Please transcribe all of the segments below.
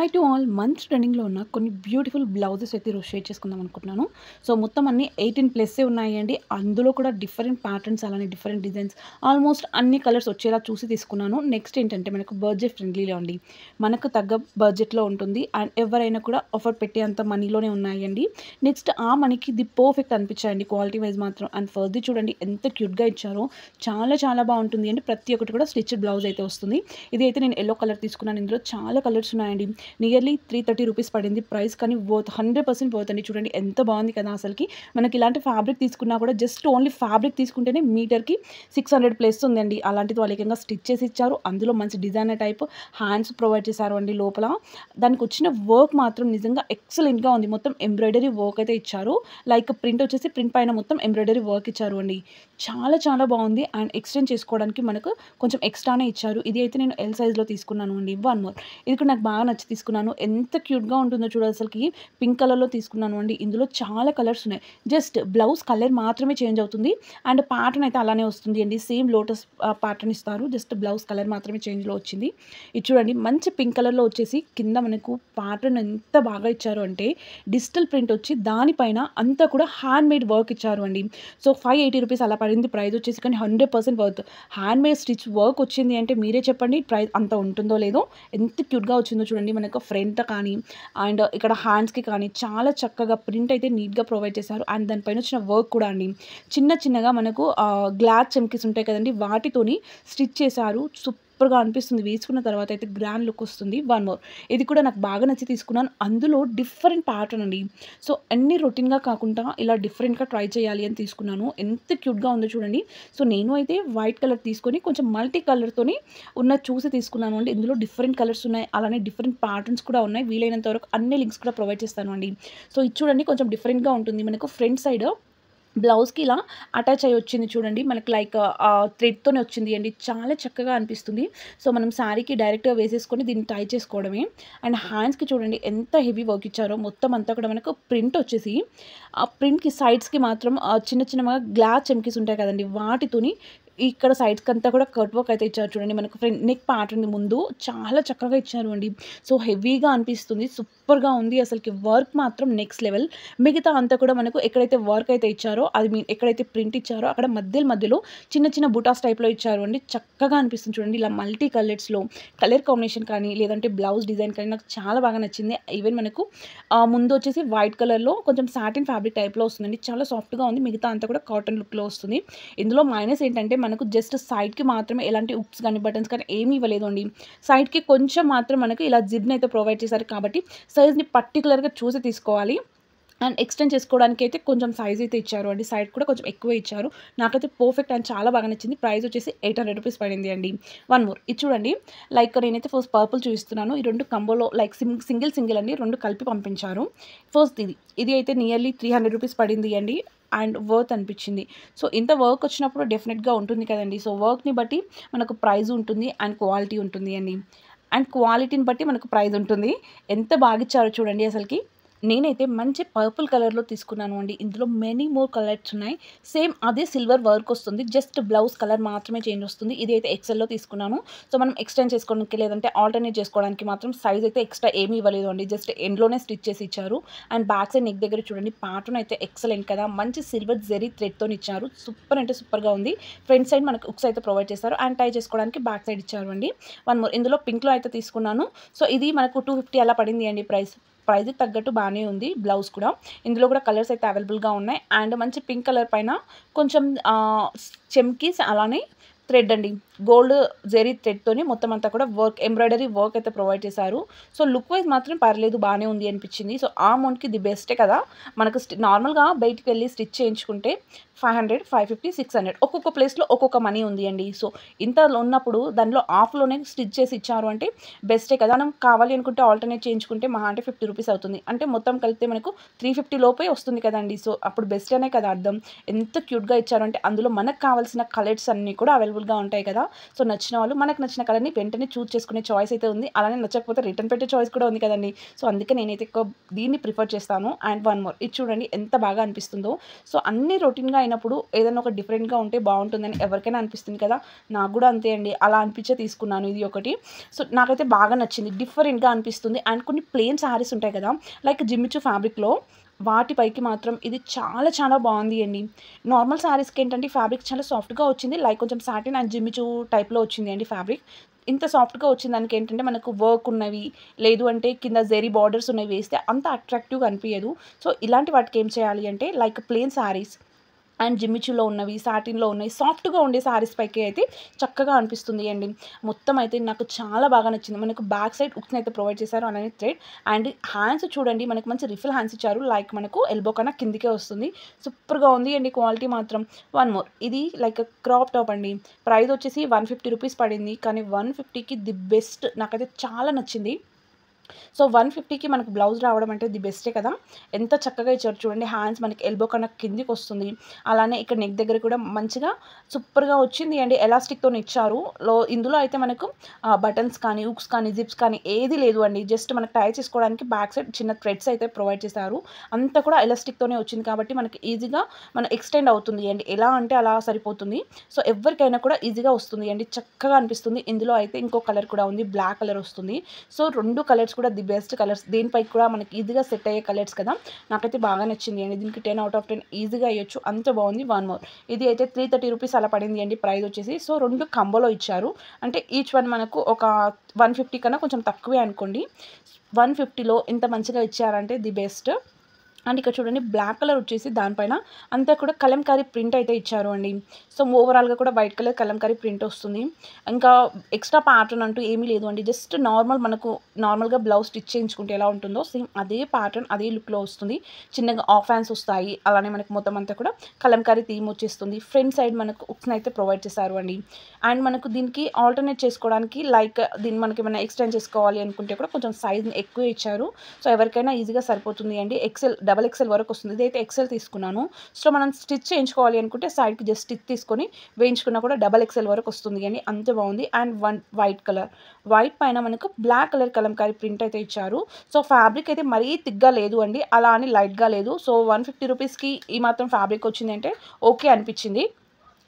High to all months ట్రెండింగ్‌లో ఉన్న కొన్ని బ్యూటిఫుల్ బ్లౌజెస్ అయితే ఈరోజు షేర్ చేసుకుందాం అనుకుంటున్నాను. సో, మొత్తం అన్నీ 18 ప్లస్సే ఉన్నాయండి. అందులో కూడా డిఫరెంట్ ప్యాటర్న్స్ అలానే డిఫరెంట్ డిజైన్స్ ఆల్మోస్ట్ అన్ని కలర్స్ వచ్చేలా చూసి తీసుకున్నాను. నెక్స్ట్ ఏంటంటే మనకు బడ్జెట్ ఫ్రెండ్లీలో అండి. మనకు తగ్గ బడ్జెట్‌లో ఉంటుంది. అండ్ ఎవరైనా కూడా ఎఫర్ట్ పెట్టేంత మనీలోనే ఉన్నాయండి. నెక్స్ట్ ఆ మనీకి ది పర్ఫెక్ట్ అనిపించాయండి క్వాలిటీ వైస్ మాత్రం. అండ్ ఫస్ట్‌ది చూడండి ఎంత క్యూట్‌గా ఇచ్చారో. చాలా చాలా బాగుంటుంది అండి. ప్రతి ఒక్కటి కూడా స్టిచ్డ్ బ్లౌజ్ అయితే వస్తుంది. ఇది అయితే నేను యెల్లో కలర్ తీసుకున్నాను. ఇందులో చాలా కలర్స్ ఉన్నాయండి. నియర్లీ 330 రూపీస్ పడింది ప్రైస్. కానీ వర్త్ 100% వర్త్ అండి. చూడండి ఎంత బాగుంది కదా అసలుకి. మనకి ఇలాంటి ఫ్యాబ్రిక్ తీసుకున్నా కూడా జస్ట్ ఓన్లీ ఫ్యాబ్రిక్ తీసుకుంటేనే మీటర్‌కి 600 ప్లస్ ఉందండి. అలాంటిది వాళ్ళు ఏకంగా స్టిచ్ చేసి ఇచ్చారు. అందులో మంచి డిజైనర్ టైప్ హ్యాండ్స్ ప్రొవైడ్ చేశారు అండి లోపల. దానికి వచ్చిన వర్క్ మాత్రం నిజంగా ఎక్సలెంట్‌గా ఉంది. మొత్తం ఎంబ్రాయిడరీ వర్క్ అయితే ఇచ్చారు. లైక్ ప్రింట్ వచ్చేసి ప్రింట్ పైన మొత్తం ఎంబ్రాయిడరీ వర్క్ ఇచ్చారు అండి. చాలా చాలా బాగుంది. అండ్ ఎక్స్టెండ్ చేసుకోవడానికి మనకు కొంచెం ఎక్స్ట్రానే ఇచ్చారు. ఇది అయితే నేను ఎల్ సైజ్‌లో తీసుకున్నాను అండి. వన్ మోర్ ఇది కూడా నాకు బాగా నచ్చి తీసుకున్నాను. ఎంత క్యూట్‌గా ఉంటుందో చూడు అసలకి. పింక్ కలర్‌లో తీసుకున్నాను అండి. ఇందులో చాలా కలర్స్ ఉన్నాయి. జస్ట్ బ్లౌజ్ కలర్ మాత్రమే చేంజ్ అవుతుంది. అండ్ ప్యాటర్న్ అయితే అలానే వస్తుంది అండి. సేమ్ లోటస్ ప్యాటర్న్ ఇస్తారు. జస్ట్ బ్లౌజ్ కలర్ మాత్రమే చేంజ్‌లో వచ్చింది. ఇది చూడండి మంచి పింక్ కలర్‌లో వచ్చేసి కింద మనకు ప్యాటర్న్ ఎంత బాగా ఇచ్చారు అంటే డిజిటల్ ప్రింట్ వచ్చి దానిపైన అంతా కూడా హ్యాండ్‌మేడ్ వర్క్ ఇచ్చారు అండి. సో, 580 రూపీస్ అలా పడింది ప్రైస్ వచ్చేసి. కానీ 100% వర్త్. హ్యాండ్‌మేడ్ స్టిచ్ వర్క్ వచ్చింది అంటే మీరే చెప్పండి ప్రైస్ అంత ఉంటుందో లేదో. ఎంత క్యూట్‌గా వచ్చిందో చూడండి. మనకు ఫ్రంట్ కానీ అండ్ ఇక్కడ హ్యాండ్స్‌కి కానీ చాలా చక్కగా ప్రింట్ అయితే నీట్‌గా ప్రొవైడ్ చేశారు. అండ్ దానిపైన వచ్చిన వర్క్ కూడా అండి చిన్న చిన్నగా మనకు గ్లాస్ చమ్కీస్ ఉంటాయి కదండీ వాటితోని స్టిచ్ చేశారు. సూపర్‌గా అనిపిస్తుంది. వేసుకున్న తర్వాత అయితే గ్రాండ్ లుక్ వస్తుంది. వన్ మోర్ ఇది కూడా నాకు బాగా నచ్చి తీసుకున్నాను. అందులో డిఫరెంట్ ప్యాటర్న్ అండి. సో, అన్ని రొటీన్‌గా కాకుండా ఇలా డిఫరెంట్‌గా ట్రై చేయాలి అని తీసుకున్నాను. ఎంత క్యూట్‌గా ఉందో చూడండి. సో, నేను అయితే వైట్ కలర్ తీసుకొని కొంచెం మల్టీ కలర్‌తోని ఉన్నది చూసి తీసుకున్నాను అండి. ఇందులో డిఫరెంట్ కలర్స్ ఉన్నాయి. అలానే డిఫరెంట్ ప్యాటర్న్స్ కూడా ఉన్నాయి. వీలైనంత వరకు అన్ని లింక్స్ కూడా ప్రొవైడ్ చేస్తాను అండి. సో, ఇది చూడండి కొంచెం డిఫరెంట్‌గా ఉంటుంది. మనకు ఫ్రంట్ సైడ్ బ్లౌజ్‌కి ఇలా అటాచ్ అయ్యి వచ్చింది చూడండి. మనకి లైక్ థ్రెడ్‌తోనే వచ్చింది అండి. చాలా చక్కగా అనిపిస్తుంది. సో, మనం శారీకి డైరెక్ట్‌గా వేసేసుకొని దీన్ని టై చేసుకోవడమే. అండ్ హ్యాండ్స్‌కి చూడండి ఎంత హెవీ వర్క్ ఇచ్చారో. మొత్తం అంతా కూడా మనకు ప్రింట్ వచ్చేసి ఆ ప్రింట్‌కి సైడ్స్‌కి మాత్రం చిన్న చిన్నగా గ్లాస్ చమ్కీస్ ఉంటాయి కదండీ వాటితోని ఇక్కడ సైడ్స్‌కి అంతా కూడా కట్ వర్క్ అయితే ఇచ్చారు చూడండి. మనకు ఫ్రంట్ నెక్ ప్యాటర్న్ ముందు చాలా చక్కగా ఇచ్చారు అండి. సో, హెవీగా అనిపిస్తుంది. సూపర్‌గా ఉంది. అసలుకి వర్క్ మాత్రం నెక్స్ట్ లెవెల్. మిగతా అంతా కూడా మనకు ఎక్కడైతే వర్క్ అయితే ఇచ్చారో అది ఎక్కడైతే ప్రింట్ ఇచ్చారో అక్కడ మధ్యలో చిన్న చిన్న బుటాస్ టైప్‌లో ఇచ్చారు అండి. చక్కగా అనిపిస్తుంది చూడండి. ఇలా మల్టీ కలర్స్‌లో కలర్ కాంబినేషన్ కానీ లేదంటే బ్లౌజ్ డిజైన్ కానీ నాకు చాలా బాగా నచ్చింది. ఈవెన్ మనకు ముందు వచ్చేసి వైట్ కలర్‌లో కొంచెం సాటిన్ ఫ్యాబ్రిక్ టైప్‌లో వస్తుందండి. చాలా సాఫ్ట్‌గా ఉంది. మిగతా అంతా కూడా కాటన్ లుక్‌లో వస్తుంది. ఇందులో మైనస్ ఏంటంటే మనకు జస్ట్ సైడ్‌కి మాత్రమే ఎలాంటి హుక్స్ కానీ బటన్స్ కానీ ఏమీ ఇవ్వలేదు అండి. సైడ్‌కి కొంచెం మాత్రం మనకు ఇలా జిప్‌ని అయితే ప్రొవైడ్ చేశారు కాబట్టి సైజ్‌ని పర్టిక్యులర్‌గా చూసి తీసుకోవాలి. అండ్ ఎక్స్టెండ్ చేసుకోవడానికి అయితే కొంచెం సైజ్ అయితే ఇచ్చారు అండి. సైడ్ కూడా కొంచెం ఎక్కువే ఇచ్చారు. నాకైతే పర్ఫెక్ట్ అండ్ చాలా బాగా నచ్చింది. ప్రైస్ వచ్చేసి 800 రూపీస్ పడింది అండి. వన్ మోర్ ఇది చూడండి. లైక్ నేనైతే ఫస్ట్ పర్పుల్ చూపిస్తున్నాను. ఈ 2 కంబోలో లైక్ సింగిల్ అండి 2 కలిపి పంపించారు. ఫస్ట్ ఇది అయితే నియర్లీ 300 రూపీస్ పడింది అండి. అండ్ వర్త్ అనిపించింది. సో, ఇంత వర్క్ వచ్చినప్పుడు డెఫినెట్‌గా ఉంటుంది కదండీ. సో, వర్క్‌ని బట్టి మనకు ప్రైస్ ఉంటుంది అండ్ క్వాలిటీ ఉంటుంది అండి. అండ్ క్వాలిటీని బట్టి మనకు ప్రైస్ ఉంటుంది. ఎంత బాగిచ్చారో చూడండి అసలకి. నేనైతే మంచి పర్పుల్ కలర్‌లో తీసుకున్నాను అండి. ఇందులో మెనీ మోర్ కలర్స్ ఉన్నాయి. సేమ్ అదే సిల్వర్ వర్క్ వస్తుంది. జస్ట్ బ్లౌజ్ కలర్ మాత్రమే చేంజ్ వస్తుంది. ఇదైతే ఎక్సెల్‌లో తీసుకున్నాను. సో, మనం ఎక్స్టెండ్ చేసుకోవడానికి లేదంటే ఆల్టర్‌నేట్ చేసుకోవడానికి మాత్రం సైజ్ అయితే ఎక్స్ట్రా ఏమీ ఇవ్వలేదు అండి. జస్ట్ ఎండ్‌లోనే స్టిచ్ చేసి ఇచ్చారు. అండ్ బ్యాక్ సైడ్ నెక్ దగ్గర చూడండి ప్యాటర్న్ అయితే ఎక్సలెంట్ కదా! మంచి సిల్వర్ జెరీ థ్రెడ్‌తోని ఇచ్చారు. సూపర్ అంటే సూపర్‌గా ఉంది. ఫ్రంట్ సైడ్ మనకు హుక్స్ అయితే ప్రొవైడ్ చేశారు. అండ్ టై చేసుకోవడానికి బ్యాక్ సైడ్ ఇచ్చారు అండి. వన్ మోర్ ఇందులో పింక్‌లో అయితే తీసుకున్నాను. సో, ఇది మనకు 250 అలా పడింది అండి ప్రైస్. ప్రైస్‌కి తగ్గట్టు బానే ఉంది బ్లౌజ్ కూడా. ఇందులో కూడా కలర్స్ అయితే అవైలబుల్‌గా ఉన్నాయి. అండ్ మంచి పింక్ కలర్ పైన కొంచెం చెమ్కీస్ అలానే థ్రెడ్ అండి. గోల్డ్ జెరీ థ్రెడ్‌తోని మొత్తం అంతా కూడా ఎంబ్రాయిడరీ వర్క్ అయితే ప్రొవైడ్ చేశారు. సో, లుక్ వైస్ మాత్రం పర్లేదు బానే ఉంది అనిపించింది. సో, ఆ అమౌంట్‌కి ది బెస్టే కదా! మనకు నార్మల్‌గా బయటికి వెళ్లి స్టిచ్ చేయించుకుంటే 500, 550, 600 ఒక్కొక్క ప్లేస్‌లో ఒక్కొక్క మనీ ఉంది అండి. సో, ఇంత ఉన్నప్పుడు దానిలో ఆఫ్‌లోనే స్టిచ్ చేసి ఇచ్చారు అంటే బెస్టే కదా! మనం కావాలి అనుకుంటే ఆల్టర్‌నేట్ చేయించుకుంటే మహా అంటే 50 రూపీస్ అవుతుంది. అంటే మొత్తం కలిపితే మనకు 350 లోపే వస్తుంది కదండీ. సో, అప్పుడు బెస్ట్ అనే కదా అర్థం. ఎంత క్యూట్‌గా ఇచ్చారు అంటే అందులో మనకు కావాల్సిన కలర్స్ అన్నీ కూడా అవైలబుల్‌గా ఉంటాయి కదా! సో, నచ్చిన వాళ్ళు మనకు నచ్చిన కలర్‌ని వెంటనే చూజ్ చేసుకునే చాయిస్ అయితే ఉంది. అలానే నచ్చకపోతే రిటర్న్ పెట్టే చాయిస్ కూడా ఉంది కదండీ. సో, అందుకే నేనైతే ఎక్కువ దీన్ని ప్రిఫర్ చేస్తాను. అండ్ వన్ మోర్ ఇది చూడండి ఎంత బాగా అనిపిస్తుందో. సో, అన్ని రొటీన్‌గా అయినప్పుడు ఏదైనా ఒక డిఫరెంట్‌గా ఉంటే బావుంటుందని ఎవరికైనా అనిపిస్తుంది కదా! నాకు గూడా అంతే అండి. అలా అనిపించే తీసుకున్నాను ఇది ఒకటి. సో, నాకైతే బాగా నచ్చింది. డిఫరెంట్‌గా అనిపిస్తుంది. అండ్ కొన్ని ప్లెయిన్ శారీస్ ఉంటాయి కదా! లైక్ జిమ్మిచూ ఫ్యాబ్రిక్‌లో వాటి పైకి మాత్రం ఇది చాలా చాలా బావుంది అండి. నార్మల్ శారీస్‌కి ఏంటంటే ఫ్యాబ్రిక్ చాలా సాఫ్ట్‌గా వచ్చింది. లైక్ కొంచెం సాటిన్ అండ్ జిమ్మిచూ టైప్‌లో వచ్చింది అండి ఫ్యాబ్రిక్. ఇంత సాఫ్ట్‌గా వచ్చిన దానికి ఏంటంటే మనకు వర్క్ ఉన్నవి, లేదు అంటే కింద జెరీ బార్డర్స్ ఉన్నవి వేస్తే అంత అట్రాక్టివ్‌గా అనిపియదు. సో, ఇలాంటి వాటికి ఏం చేయాలి అంటే లైక్ ప్లెయిన్ శారీస్ అండ్ జిమ్మిచూలో ఉన్నవి, సాటిన్‌లో ఉన్నాయి. సాఫ్ట్‌గా ఉండే శారీస్ పైకి అయితే చక్కగా అనిపిస్తుంది అండి. మొత్తం అయితే నాకు చాలా బాగా నచ్చింది. మనకు బ్యాక్ సైడ్ హుక్స్‌ని అయితే ప్రొవైడ్ చేశారు. అలానే థ్రెడ్ అండ్ హ్యాండ్స్ చూడండి మనకు మంచి రిఫిల్ హ్యాండ్స్ ఇచ్చారు. లైక్ మనకు ఎల్బో కన్నా కిందకే వస్తుంది. సూపర్‌గా ఉంది అండి క్వాలిటీ మాత్రం. వన్ మోర్ ఇది లైక్ క్రాప్ టాప్ అండి. ప్రైస్ వచ్చేసి ₹150 పడింది. కానీ 150కి ది బెస్ట్ నాకైతే చాలా నచ్చింది. సో, 150కి మనకు బ్లౌజ్ రావడం అంటే ది బెస్టే కదా! ఎంత చక్కగా ఇచ్చారు చూడండి. హ్యాండ్స్ మనకి ఎల్బో కన్నా కిందికొస్తుంది. అలానే ఇక్కడ నెక్ దగ్గర కూడా మంచిగా సూపర్‌గా వచ్చింది అండి. ఎలాస్టిక్‌తోని ఇచ్చారు. ఇందులో అయితే మనకు బటన్స్ కానీ, హుక్స్ కానీ, జిప్స్ కానీ ఏది లేదు అండి. జస్ట్ మనకు టై చేసుకోవడానికి బ్యాక్ సైడ్ చిన్న థ్రెడ్స్ అయితే ప్రొవైడ్ చేశారు. అంతా కూడా ఎలాస్టిక్‌తోనే వచ్చింది కాబట్టి మనకి ఈజీగా ఎక్స్‌టెండ్ అవుతుంది అండి. ఎలా అంటే అలా సరిపోతుంది. సో, ఎవ్వరికైనా కూడా ఈజీగా వస్తుంది అండి. చక్కగా అనిపిస్తుంది. ఇందులో అయితే ఇంకో కలర్ కూడా ఉంది. బ్లాక్ కలర్ వస్తుంది. సో, 2 కలర్స్ కూడా ది బెస్ట్ కలర్స్. దేనిపైకి కూడా మనకి ఈజీగా సెట్ అయ్యే కలర్స్ కదా! నాకైతే బాగా నచ్చింది అండి. దీనికి 10 ఔట్ ఆఫ్ 10 ఈజీగా ఎయొచ్చు. అంత బావుంది. వన్ మోర్ ఇది అయితే ₹330 అలా పడింది అండి ప్రైస్ వచ్చేసి. సో, 2 కంబోలో ఇచ్చారు. అంటే ఈచ్ వన్ మనకు ఒక 150 కన్నా కొంచెం తక్కువే అనుకోండి. 150లో ఇంత మంచిగా ఇచ్చారంటే ది బెస్ట్. అండ్ ఇక్కడ చూడండి బ్లాక్ కలర్ వచ్చేసి దానిపైన అంతా కూడా కలంకారీ ప్రింట్ అయితే ఇచ్చారు అండి. సో, ఓవరాల్‌గా కూడా వైట్ కలర్ కలంకారీ ప్రింట్ వస్తుంది. ఇంకా ఎక్స్‌ట్రా ప్యాటర్న్ అంటూ ఏమీ లేదు అండి. జస్ట్ మనకు నార్మల్‌గా బ్లౌజ్ స్టిచ్ చేయించుకుంటే ఎలా ఉంటుందో సేమ్ అదే ప్యాటర్న్ అదే లుక్‌లో వస్తుంది. చిన్నగా హాఫ్ హ్యాండ్స్ వస్తాయి. అలానే మనకు మొత్తం అంతా కూడా కలంకారీ థీమ్ వచ్చేస్తుంది. ఫ్రంట్ సైడ్ మనకు హుక్స్‌ని అయితే ప్రొవైడ్ చేశారు అండి. అండ్ మనకు దీనికి ఆల్టర్‌నేట్ చేసుకోవడానికి లైక్ దీన్ని మనకేమైనా ఎక్స్‌టెండ్ చేసుకోవాలి అనుకుంటే కూడా కొంచెం సైజ్‌ని ఎక్కువే ఇచ్చారు. సో, ఎవరికైనా ఈజీగా సరిపోతుంది అండి. డబుల్ ఎక్సెల్ వరకు వస్తుంది. ఇదైతే ఎక్సెల్ తీసుకున్నాను. సో, మనం స్టిచ్ చేయించుకోవాలి అనుకుంటే సైడ్‌కి జస్ట్ స్టిచ్ తీసుకొని వేయించుకున్నా కూడా డబుల్ ఎక్సెల్ వరకు వస్తుంది అండి. అంత బావుంది. And white colour. వైట్ పైన మనకు బ్లాక్ కలర్ కలంకారీ ప్రింట్ అయితే ఇచ్చారు. సో, ఫ్యాబ్రిక్ అయితే మరీ థిక్‌గా లేదు అండి. అలా అని లైట్‌గా లేదు. సో, ₹150కి ఈ మాత్రం ఫ్యాబ్రిక్ వచ్చిందంటే ఓకే అనిపించింది.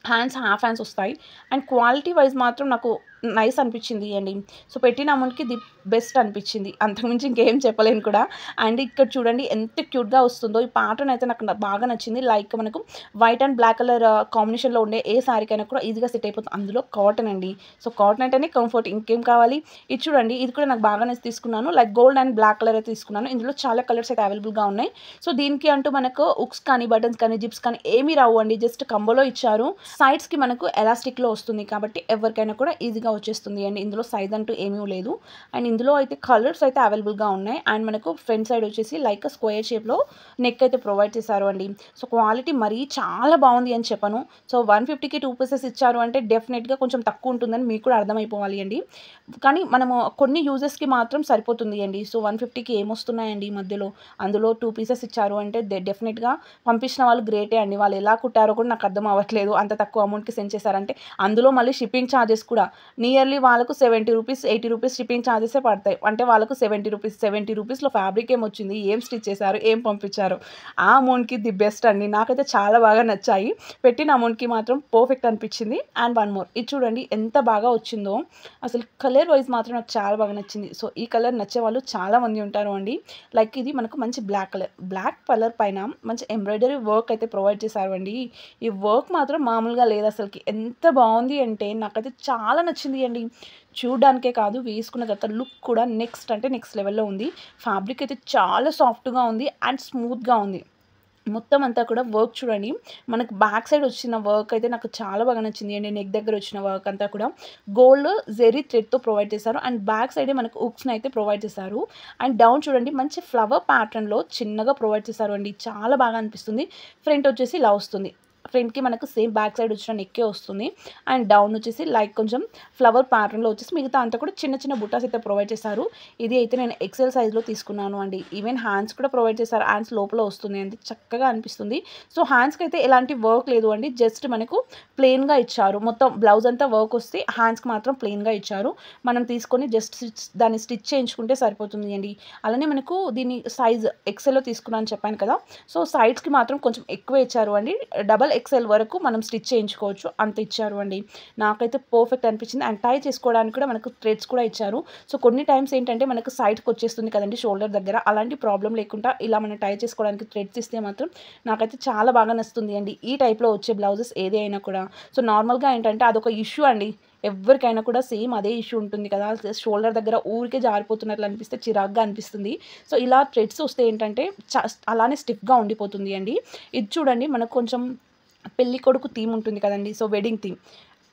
హాఫ్ హ్యాండ్స్ వస్తాయి. అండ్ క్వాలిటీ వైస్ మాత్రం నాకు నైస్ అనిపించింది అండి. సో, పెట్టిన అమౌంట్‌కి ది బెస్ట్ అనిపించింది. అంతకుమించి ఇంకేం చెప్పలేను కూడా. అండ్ ఇక్కడ చూడండి ఎంత క్యూట్‌గా వస్తుందో. ఈ ప్యాటర్న్ అయితే నాకు బాగా నచ్చింది. లైక్ మనకు వైట్ అండ్ బ్లాక్ కలర్ కాంబినేషన్‌లో ఉండే ఏ శారీకైనా కూడా ఈజీగా సెట్ అయిపోతుంది. అందులో కాటన్ అండి. సో, కాటన్ అంటేనే కంఫర్ట్ ఇంకేం కావాలి. ఇది చూడండి ఇది కూడా నాకు బాగా నచ్చి తీసుకున్నాను. Like gold and black colour అయితే తీసుకున్నాను. ఇందులో చాలా కలర్స్ అయితే అవైలబుల్‌గా ఉన్నాయి. సో, దీనికి అంటూ మనకు హుక్స్ కానీ, బటన్స్ కానీ, జిప్స్ కానీ ఏమీ రావు అండి. జస్ట్ కంబోలో ఇచ్చారు. సైడ్స్‌కి మనకు ఎలాస్టిక్‌లో వస్తుంది కాబట్టి ఎవరికైనా కూడా ఈజీగా వచ్చేస్తుంది అండి. ఇందులో సైజ్ అంటూ ఏమీ లేదు. అండ్ ఇందులో అయితే కలర్స్ అయితే అవైలబుల్‌గా ఉన్నాయి. అండ్ మనకు ఫ్రంట్ సైడ్ వచ్చేసి లైక్ స్క్వేర్ షేప్‌లో నెక్ అయితే ప్రొవైడ్ చేశారు అండి. సో, క్వాలిటీ మరీ చాలా బావుంది అని చెప్పను. సో, 150కి 2 పీసెస్ ఇచ్చారు అంటే డెఫినిట్‌గా కొంచెం తక్కువ ఉంటుందని మీకు కూడా అర్థమైపోవాలి అండి. కానీ మనము కొన్ని యూజెస్‌కి మాత్రం సరిపోతుంది అండి. సో, 150కి ఏమొస్తున్నాయండి ఈ మధ్యలో. అందులో 2 పీసెస్ ఇచ్చారు అంటే డెఫినిట్‌గా పంపించిన వాళ్ళు గ్రేటే అండి. వాళ్ళు ఎలా కుట్టారో కూడా నాకు అర్థం అవ్వట్లేదు. అంత తక్కువ అమౌంట్‌కి సెండ్ చేశారంటే. అందులో మళ్ళీ షిప్పింగ్ చార్జెస్ కూడా నియర్లీ వాళ్ళకు ₹70, ₹80 షిప్పింగ్ చార్జెసే పడతాయి. అంటే వాళ్ళకు ₹70లో ఫ్యాబ్రిక్ ఏమొచ్చింది? ఏం స్టిచ్ చేశారు? ఏం పంపించారు? ఆ అమౌంట్‌కి ది బెస్ట్ అండి. నాకైతే చాలా బాగా నచ్చాయి. పెట్టిన అమౌంట్‌కి మాత్రం పర్ఫెక్ట్ అనిపించింది. అండ్ వన్ మోర్ ఇది చూడండి ఎంత బాగా వచ్చిందో. అసలు కలర్ వైస్ మాత్రం నాకు చాలా బాగా నచ్చింది. సో, ఈ కలర్ నచ్చేవాళ్ళు చాలామంది ఉంటారు అండి. లైక్ ఇది మనకు మంచి బ్లాక్ కలర్. బ్లాక్ కలర్ పైన మంచి ఎంబ్రాయిడరీ వర్క్ అయితే ప్రొవైడ్ చేశారు అండి. ఈ వర్క్ మాత్రం మామూలుగా లేదు అసలకి. ఎంత బావుంది అంటే నాకైతే చాలా నచ్చింది అండి. చూడ్డానికే కాదు వేసుకున్న తర్వాత లుక్ కూడా నెక్స్ట్ అంటే నెక్స్ట్ లెవెల్‌లో ఉంది. ఫ్యాబ్రిక్ అయితే చాలా సాఫ్ట్‌గా ఉంది అండ్ స్మూత్‌గా ఉంది. మొత్తం అంతా కూడా వర్క్ చూడండి. మనకు బ్యాక్ సైడ్ వచ్చిన వర్క్ అయితే నాకు చాలా బాగా నచ్చింది అండి. నెక్ దగ్గర వచ్చిన వర్క్ అంతా కూడా గోల్డ్ జెరీ థ్రెడ్‌తో ప్రొవైడ్ చేశారు. అండ్ బ్యాక్ సైడే మనకు హుక్స్‌ని అయితే ప్రొవైడ్ చేశారు. అండ్ డౌన్ చూడండి మంచి ఫ్లవర్ ప్యాటర్న్‌లో చిన్నగా ప్రొవైడ్ చేశారు అండి. చాలా బాగా అనిపిస్తుంది. ఫ్రంట్ వచ్చేసి ఇలా వస్తుంది. ఫ్రంట్‌కి మనకు సేమ్ బ్యాక్ సైడ్ వచ్చిన నెక్కే వస్తుంది. అండ్ డౌన్ వచ్చేసి లైక్ కొంచెం ఫ్లవర్ ప్యాటర్న్‌లో వచ్చేసి మిగతా అంతా కూడా చిన్న చిన్న బుట్టాస్ అయితే ప్రొవైడ్ చేశారు. ఇది అయితే నేను ఎక్సెల్ సైజ్‌లో తీసుకున్నాను అండి. ఈవెన్ హ్యాండ్స్ కూడా ప్రొవైడ్ చేశారు. హ్యాండ్స్ లోపల వస్తుంది అండి. చక్కగా అనిపిస్తుంది. సో, హ్యాండ్స్‌కి అయితే ఎలాంటి వర్క్ లేదు అండి. జస్ట్ మనకు ప్లెయిన్‌గా ఇచ్చారు. మొత్తం బ్లౌజ్ అంతా వర్క్ వస్తే హ్యాండ్స్‌కి మాత్రం ప్లెయిన్‌గా ఇచ్చారు. మనం తీసుకొని జస్ట్ దాన్ని స్టిచ్ చేయించుకుంటే సరిపోతుంది అండి. అలానే మనకు దీని సైజ్ ఎక్సెల్‌లో తీసుకున్నాను అని చెప్పాను కదా! సో, సైడ్స్‌కి మాత్రం కొంచెం ఎక్కువే ఇచ్చారు అండి. డబుల్ స్మాల్ ఎక్సెల్ వరకు మనం స్టిచ్ చేయించుకోవచ్చు, అంత ఇచ్చారు అండి. నాకైతే పర్ఫెక్ట్ అనిపించింది. అండ్ టై చేసుకోవడానికి కూడా మనకు థ్రెడ్స్ కూడా ఇచ్చారు. సో కొన్ని టైమ్స్ ఏంటంటే మనకు సైడ్కి వచ్చేస్తుంది కదండి షోల్డర్ దగ్గర, అలాంటి ప్రాబ్లం లేకుండా ఇలా మనం టై చేసుకోవడానికి థ్రెడ్స్ ఇస్తే మాత్రం నాకైతే చాలా బాగా నచ్చుతుంది అండి ఈ టైప్లో వచ్చే బ్లౌజెస్ ఏది అయినా కూడా. సో నార్మల్గా ఏంటంటే అదొక ఇష్యూ అండి, ఎవరికైనా కూడా సేమ్ అదే ఇష్యూ ఉంటుంది కదా, షోల్డర్ దగ్గర ఊరికే జారిపోతున్నట్లు అనిపిస్తే చిరాగ్గా అనిపిస్తుంది. సో ఇలా థ్రెడ్స్ వస్తే ఏంటంటే అలానే స్టిఫ్గా ఉండిపోతుంది అండి. ఇది చూడండి మనకు కొంచెం పెళ్లి కొడుకు థీమ్ ఉంటుంది కదండి, సో వెడ్డింగ్ థీమ్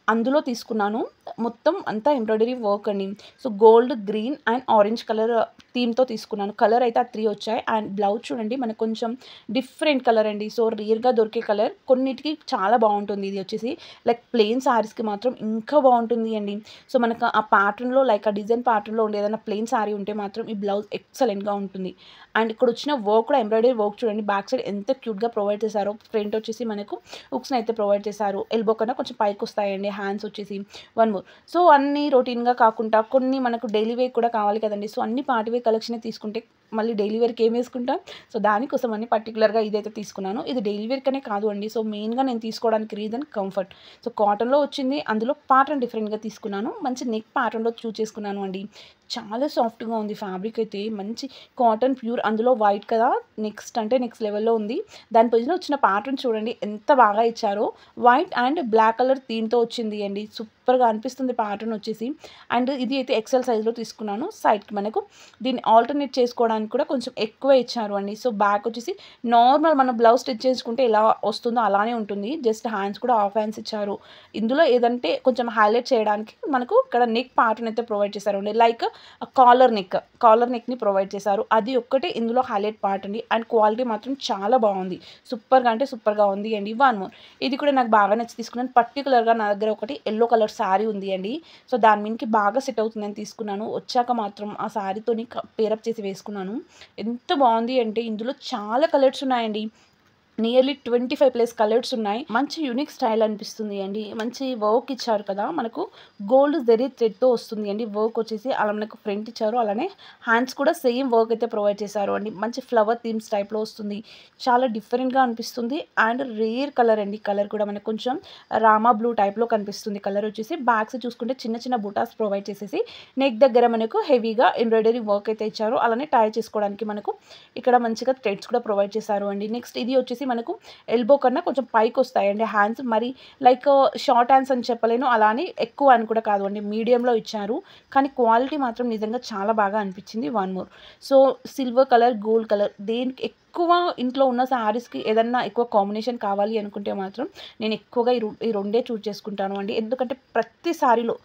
అందులో తీసుకున్నాను. మొత్తం అంతా ఎంబ్రాయిడరీ వర్క్ అండి. So gold, green and orange colour థీమ్తో తీసుకున్నాను. కలర్ అయితే ఆ 3 వచ్చాయి. అండ్ బ్లౌజ్ చూడండి మనకు కొంచెం డిఫరెంట్ కలర్ అండి. సో రేర్గా దొరికే కలర్, కొన్నిటికి చాలా బాగుంటుంది. ఇది వచ్చేసి లైక్ ప్లెయిన్ శారీస్కి మాత్రం ఇంకా బాగుంటుంది అండి. సో మనకు ఆ ప్యాటర్న్లో లైక్ ఆ డిజైన్ ప్యాటర్న్లో ఉండే ఏదైనా ప్లెయిన్ శారీ ఉంటే మాత్రం ఈ బ్లౌజ్ ఎక్సలెంట్గా ఉంటుంది. అండ్ ఇక్కడ వచ్చిన వర్క్ కూడా ఎంబ్రాయిడరీ వర్క్ చూడండి, బ్యాక్ సైడ్ ఎంత క్యూట్గా ప్రొవైడ్ చేశారో. ఫ్రంట్ వచ్చేసి మనకు హుక్స్ని అయితే ప్రొవైడ్ చేశారు. ఎల్బో కన్నా కొంచెం పైకి వస్తాయండి. హ్యాండ్స్ వచ్చేసి వన్ మోర్. సో అన్నీ రొటీన్గా కాకుండా కొన్ని మనకు డైలీ వేర్ కూడా కావాలి కదండి. సో అన్ని పార్టీ వేర్ కలెక్షనే తీసుకుంటే మళ్ళీ డైలీ వేర్కి ఏం వేసుకుంటాం. సో దానికోసం అని పర్టికులర్గా ఇదైతే తీసుకున్నాను. ఇది డైలీ వేర్కనే కాదు అండి. సో మెయిన్గా నేను తీసుకోవడానికి రీజన్ కంఫర్ట్. సో కాటన్లో వచ్చింది, అందులో ప్యాటర్న్ డిఫరెంట్గా తీసుకున్నాను. మంచి నెక్ ప్యాటర్న్లో చూస్ చేసుకున్నాను అండి. చాలా సాఫ్ట్గా ఉంది ఫ్యాబ్రిక్ అయితే, మంచి కాటన్ ప్యూర్, అందులో వైట్ కదా, నెక్స్ట్ లెవెల్లో ఉంది. దాని పొజిషన్ వచ్చిన ప్యాటర్న్ చూడండి ఎంత బాగా ఇచ్చారో. వైట్ అండ్ బ్లాక్ కలర్ థీమ్తో వచ్చింది అండి. సూపర్గా అనిపిస్తుంది ప్యాటర్న్ వచ్చేసి. అండ్ ఇది అయితే ఎక్సెల్ సైజ్లో తీసుకున్నాను. సైడ్కి మనకు దీన్ని ఆల్టర్నేట్ చేసుకోవడానికి కూడా కొంచెం ఎక్కువ ఇచ్చారు అండి. సో బ్యాక్ వచ్చేసి నార్మల్ మన బ్లౌజ్ స్టిచ్ చేసుకుంటే ఎలా వస్తుందో అలానే ఉంటుంది. జస్ట్ హ్యాండ్స్ కూడా హాఫ్ హ్యాండ్స్ ఇచ్చారు. ఇందులో ఏదంటే కొంచెం హైలైట్ చేయడానికి మనకు ఇక్కడ నెక్ ప్యాటర్న్ అయితే ప్రొవైడ్ చేశారు అండి. లైక్ కాలర్ నెక్ని ప్రొవైడ్ చేశారు. అది ఒక్కటే ఇందులో హైలైట్ పార్ట్ అండి. అండ్ క్వాలిటీ మాత్రం చాలా బాగుంది. సూపర్గా అంటే సూపర్గా ఉంది అండి. వన్ మోర్, ఇది కూడా నాకు బాగా నచ్చి తీసుకున్నాను. పర్టికులర్గా నా దగ్గర ఒకటి ఎల్లో కలర్ శారీ ఉంది అండి. సో దాని మీదకి బాగా సెట్ అవుతుందని తీసుకున్నాను. వచ్చాక మాత్రం ఆ శారీతోని పేరప్ చేసి వేసుకున్నాను. ఎంత బాగుంది అంటే ఇందులో చాలా కలర్స్ ఉన్నాయండి. నియర్లీ 25+ కలర్స్ ఉన్నాయి. మంచి యూనిక్ స్టైల్ అనిపిస్తుంది అండి. మంచి వర్క్ ఇచ్చారు కదా, మనకు గోల్డ్ జరీ థ్రెడ్తో వస్తుంది అండి. వర్క్ వచ్చేసి అలా మనకు ఫ్రంట్ ఇచ్చారు, అలానే హ్యాండ్స్ కూడా సేమ్ వర్క్ అయితే ప్రొవైడ్ చేశారు అండి. మంచి ఫ్లవర్ థీమ్స్ టైప్లో వస్తుంది. చాలా డిఫరెంట్గా అనిపిస్తుంది. అండ్ రేర్ కలర్ అండి. కలర్ కూడా మనకు కొంచెం రామా బ్లూ టైప్లో కనిపిస్తుంది. కలర్ వచ్చేసి బ్యాక్స్ చూసుకుంటే చిన్న చిన్న బుటాస్ ప్రొవైడ్ చేసేసి నెక్ దగ్గర మనకు హెవీగా ఎంబ్రాయిడరీ వర్క్ అయితే ఇచ్చారు. అలానే టై చేసుకోవడానికి మనకు ఇక్కడ మంచిగా థ్రెడ్స్ కూడా ప్రొవైడ్ చేశారు అండి. నెక్స్ట్ ఇది వచ్చేసి మనకు ఎల్బో కన్నా కొంచెం పైకి వస్తాయండి హ్యాండ్స్. మరి లైక్ షార్ట్ హ్యాండ్స్ అని చెప్పలేను, అలానే ఎక్కువ అని కూడా కాదు అండి, మీడియంలో ఇచ్చారు. కానీ క్వాలిటీ మాత్రం నిజంగా చాలా బాగా అనిపించింది. One more, so silver colour, gold colour, దేనికి ఎక్కువ ఇంట్లో ఉన్న శారీస్కి ఏదన్నా ఎక్కువ కాంబినేషన్ కావాలి అనుకుంటే మాత్రం నేను ఎక్కువగా ఈ రెండే చూస్ చేసుకుంటాను అండి. ఎందుకంటే ప్రతి శారీలో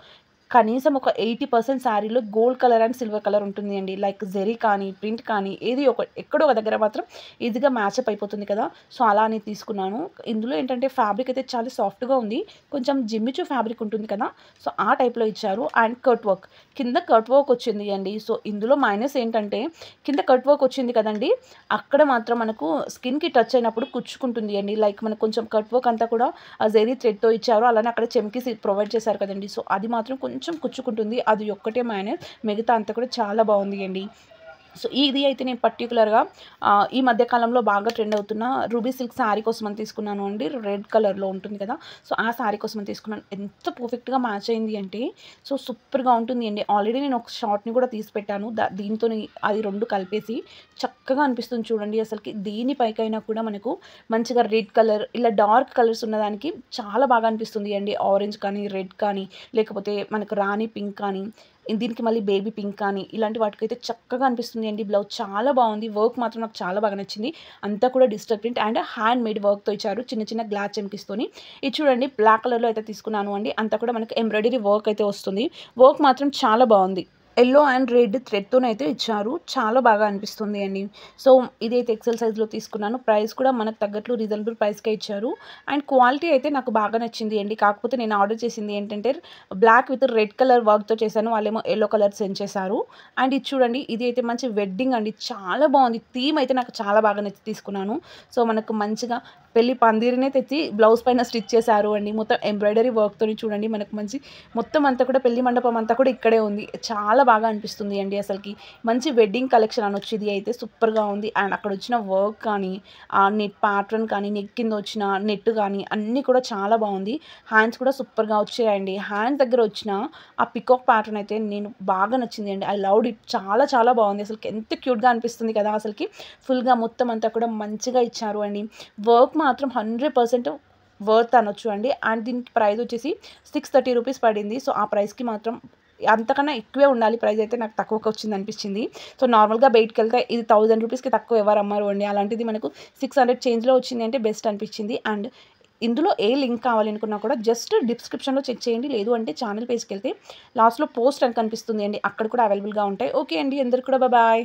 కనీసం ఒక 80% శారీలో gold colour and silver colour ఉంటుంది అండి. లైక్ జెరీ కానీ ప్రింట్ కానీ ఏది ఎక్కడో ఒక దగ్గర మాత్రం ఈజీగా మ్యాచప్ అయిపోతుంది కదా. సో అలా అని తీసుకున్నాను. ఇందులో ఏంటంటే ఫ్యాబ్రిక్ అయితే చాలా సాఫ్ట్గా ఉంది. కొంచెం జిమ్మిచు ఫ్యాబ్రిక్ ఉంటుంది కదా, సో ఆ టైప్లో ఇచ్చారు. అండ్ కట్ వర్క్, కింద కట్ వర్క్ వచ్చింది అండి. సో ఇందులో మైనస్ ఏంటంటే కింద కట్ వర్క్ వచ్చింది కదండి, అక్కడ మాత్రం మనకు స్కిన్కి టచ్ అయినప్పుడు కుచ్చుకుంటుంది అండి. లైక్ మనకు కొంచెం కట్ వర్క్ అంతా కూడా ఆ జెరీ థ్రెడ్తో ఇచ్చారు. అలానే అక్కడ చెమ్కి ప్రొవైడ్ చేశారు కదండి. సో అది మాత్రం కొంచెం కుచ్చుకుంటుంది. అది ఒక్కటే మైనస్, మిగతా అంతా కూడా చాలా బాగుంది అండి. సో ఇది అయితే నేను పర్టికులర్గా ఈ మధ్యకాలంలో బాగా ట్రెండ్ అవుతున్న రూబీ సిల్క్ శారీ కోసం అని తీసుకున్నాను అండి. రెడ్ కలర్లో ఉంటుంది కదా, సో ఆ శారీ కోసం అని తీసుకున్నాను. ఎంత పర్ఫెక్ట్గా మ్యాచ్ అయింది అంటే సో సూపర్గా ఉంటుంది అండి. ఆల్రెడీ నేను ఒక షార్ట్ని కూడా తీసి పెట్టాను. దీంతో అది రెండు కలిపేసి చక్కగా అనిపిస్తుంది చూడండి. అసలుకి దీనిపైకైనా కూడా మనకు మంచిగా రెడ్ కలర్, ఇలా డార్క్ కలర్స్ ఉన్నదానికి చాలా బాగా అనిపిస్తుంది అండి. ఆరెంజ్ కానీ, రెడ్ కానీ, లేకపోతే మనకు రాణి పింక్ కానీ, దీనికి మళ్ళీ బేబీ పింక్ కానీ, ఇలాంటి వాటికైతే చక్కగా అనిపిస్తుంది అండి. బ్లౌజ్ చాలా బాగుంది. వర్క్ మాత్రం నాకు చాలా బాగా నచ్చింది. అంతా కూడా digital print and hand made వర్క్తో ఇచ్చారు, చిన్న చిన్న గ్లాస్ చెమ్కిస్తోని. ఇది చూడండి బ్లాక్ కలర్లో అయితే తీసుకున్నాను అండి. అంతా కూడా మనకు ఎంబ్రాయిడరీ వర్క్ అయితే వస్తుంది. వర్క్ మాత్రం చాలా బాగుంది. ఎల్లో అండ్ రెడ్ థ్రెడ్తోనైతే ఇచ్చారు. చాలా బాగా అనిపిస్తుంది అండి. సో ఇదైతే ఎక్సెల్ సైజ్లో తీసుకున్నాను. ప్రైస్ కూడా మనకు తగ్గట్లు రీజనబుల్ ప్రైస్కే ఇచ్చారు. అండ్ క్వాలిటీ అయితే నాకు బాగా నచ్చింది అండి. కాకపోతే నేను ఆర్డర్ చేసింది ఏంటంటే బ్లాక్ విత్ రెడ్ కలర్ వర్క్తో చేశాను, వాళ్ళేమో ఎల్లో కలర్ సెండ్ చేశారు. అండ్ ఇది చూడండి, ఇది అయితే మంచి వెడ్డింగ్ అండి. చాలా బాగుంది. థీమ్ అయితే నాకు చాలా బాగా నచ్చి తీసుకున్నాను. సో మనకు మంచిగా పెళ్లి పందిరినే తెచ్చి బ్లౌజ్ పైన స్టిచ్ చేశారు అండి. మొత్తం ఎంబ్రాయిడరీ వర్క్తో చూడండి, మనకు మంచి మొత్తం అంతా కూడా పెళ్లి మండపం అంతా కూడా ఇక్కడే ఉంది. చాలా బాగా అనిపిస్తుంది అండి అసలుకి. మంచి వెడ్డింగ్ కలెక్షన్ అనొచ్చు ఇది అయితే. సూపర్‌గా ఉంది. అండ్ అక్కడ వచ్చిన వర్క్ కానీ, ఆ నెట్ ప్యాటర్న్ కానీ, నెక్ కింద వచ్చిన నెట్ కానీ అన్నీ కూడా చాలా బాగుంది. హ్యాండ్స్ కూడా సూపర్‌గా వచ్చాయండి. హ్యాండ్స్ దగ్గర వచ్చిన ఆ పికాక్ ప్యాటర్న్ అయితే నేను బాగా నచ్చింది అండి. I loved it. చాలా చాలా బాగుంది. అసలుకి ఎంత క్యూట్‌గా అనిపిస్తుంది కదా అసలుకి. ఫుల్‌గా మొత్తం అంతా కూడా మంచిగా ఇచ్చారు అండి. వర్క్ మాత్రం 100% వర్త్ అనొచ్చు అండి. అండ్ దీనికి ప్రైస్ వచ్చేసి 630 రూపీస్ పడింది. సో, ఆ ప్రైస్‌కి మాత్రం అంతకన్నా ఎక్కువే ఉండాలి. ప్రైస్ అయితే నాకు తక్కువకి వచ్చింది అనిపించింది. సో, నార్మల్‌గా బయటికెళ్తే ఇది 1000 రూపీస్‌కి తక్కువ ఎవరు అమ్మరు అండి. అలాంటిది మనకు 600 చేంజ్‌లో వచ్చింది అంటే బెస్ట్ అనిపించింది. అండ్ ఇందులో ఏ లింక్ కావాలనుకున్నా కూడా జస్ట్ డిస్క్రిప్షన్‌లో చెక్ చేయండి. లేదు అంటే ఛానల్ పేజ్‌కెళ్తే లాస్ట్‌లో పోస్ట్ అని కనిపిస్తుంది అండి. అక్కడ కూడా అవైలబుల్‌గా ఉంటాయి. ఓకే అండి. అందరికి కూడా బాయ్.